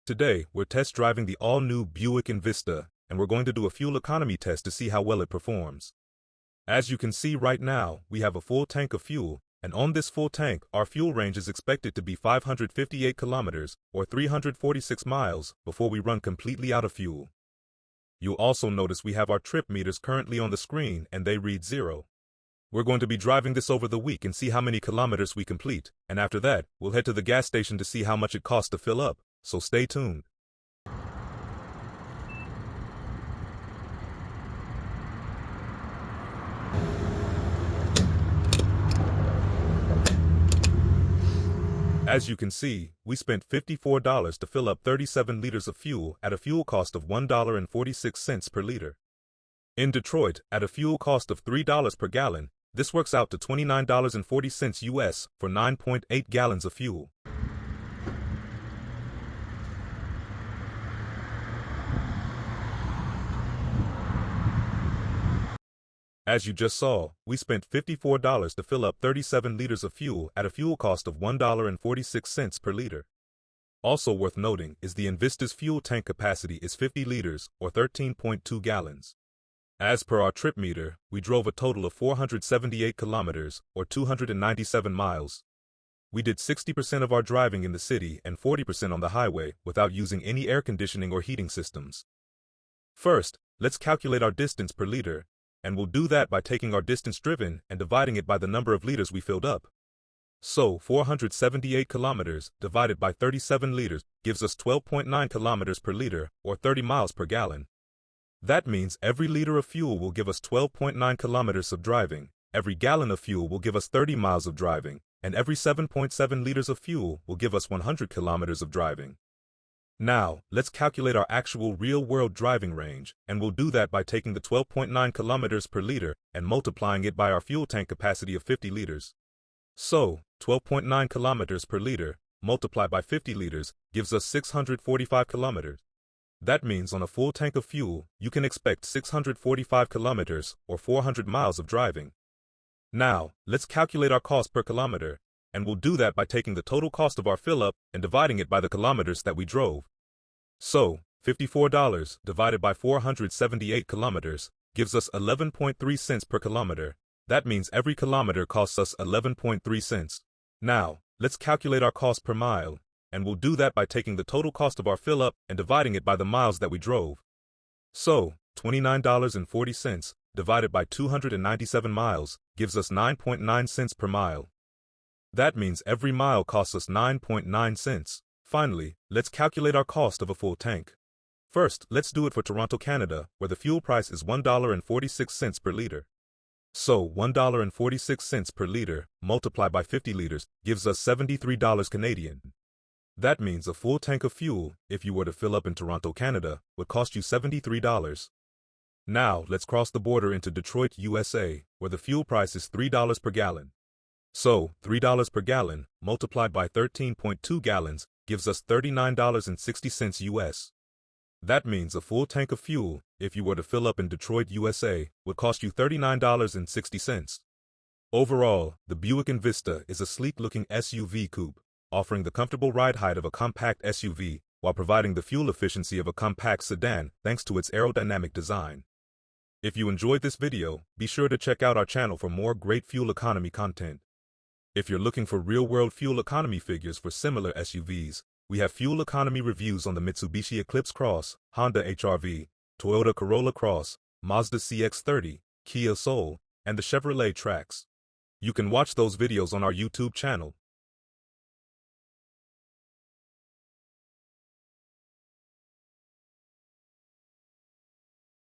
Today, we're test driving the all-new Buick Envista, and we're going to do a fuel economy test to see how well it performs. As you can see right now, we have a full tank of fuel, and on this full tank, our fuel range is expected to be 558 kilometers, or 346 miles, before we run completely out of fuel. You'll also notice we have our trip meters currently on the screen, and they read 0. We're going to be driving this over the week and see how many kilometers we complete, and after that, we'll head to the gas station to see how much it costs to fill up, so stay tuned. As you can see, we spent $54 to fill up 37 liters of fuel at a fuel cost of $1.46 per liter. In Detroit, at a fuel cost of $3 per gallon, this works out to $29.40 US for 9.8 gallons of fuel. As you just saw, we spent $54 to fill up 37 liters of fuel at a fuel cost of $1.46 per liter. Also worth noting is the Envista's fuel tank capacity is 50 liters, or 13.2 gallons. As per our trip meter, we drove a total of 478 kilometers, or 297 miles. We did 60% of our driving in the city and 40% on the highway without using any air conditioning or heating systems. First, let's calculate our distance per liter, and we'll do that by taking our distance driven and dividing it by the number of liters we filled up. So, 478 kilometers divided by 37 liters gives us 12.9 kilometers per liter, or 30 miles per gallon. That means every liter of fuel will give us 12.9 kilometers of driving, every gallon of fuel will give us 30 miles of driving, and every 7.7 liters of fuel will give us 100 kilometers of driving. Now, let's calculate our actual real-world driving range, and we'll do that by taking the 12.9 kilometers per liter and multiplying it by our fuel tank capacity of 50 liters. So, 12.9 kilometers per liter, multiplied by 50 liters, gives us 645 kilometers. That means on a full tank of fuel, you can expect 645 kilometers, or 400 miles of driving. Now, let's calculate our cost per kilometer, and we'll do that by taking the total cost of our fill-up and dividing it by the kilometers that we drove. So, $54 divided by 478 kilometers gives us 11.3 cents per kilometer. That means every kilometer costs us 11.3 cents. Now, let's calculate our cost per mile, and we'll do that by taking the total cost of our fill-up and dividing it by the miles that we drove. So, $29.40 divided by 297 miles gives us 9.9 cents per mile. That means every mile costs us 9.9 cents. Finally, let's calculate our cost of a full tank. First, let's do it for Toronto, Canada, where the fuel price is $1.46 per liter. So, $1.46 per liter, multiplied by 50 liters, gives us $73 Canadian. That means a full tank of fuel, if you were to fill up in Toronto, Canada, would cost you $73. Now, let's cross the border into Detroit, USA, where the fuel price is $3 per gallon. So, $3 per gallon, multiplied by 13.2 gallons, gives us $39.60 US. That means a full tank of fuel, if you were to fill up in Detroit, USA, would cost you $39.60. Overall, the Buick Envista is a sleek-looking SUV coupe, offering the comfortable ride height of a compact SUV while providing the fuel efficiency of a compact sedan thanks to its aerodynamic design. If you enjoyed this video, be sure to check out our channel for more great fuel economy content. If you're looking for real-world fuel economy figures for similar SUVs, we have fuel economy reviews on the Mitsubishi Eclipse Cross, Honda HR-V, Toyota Corolla Cross, Mazda CX-30, Kia Soul, and the Chevrolet Trax. You can watch those videos on our YouTube channel.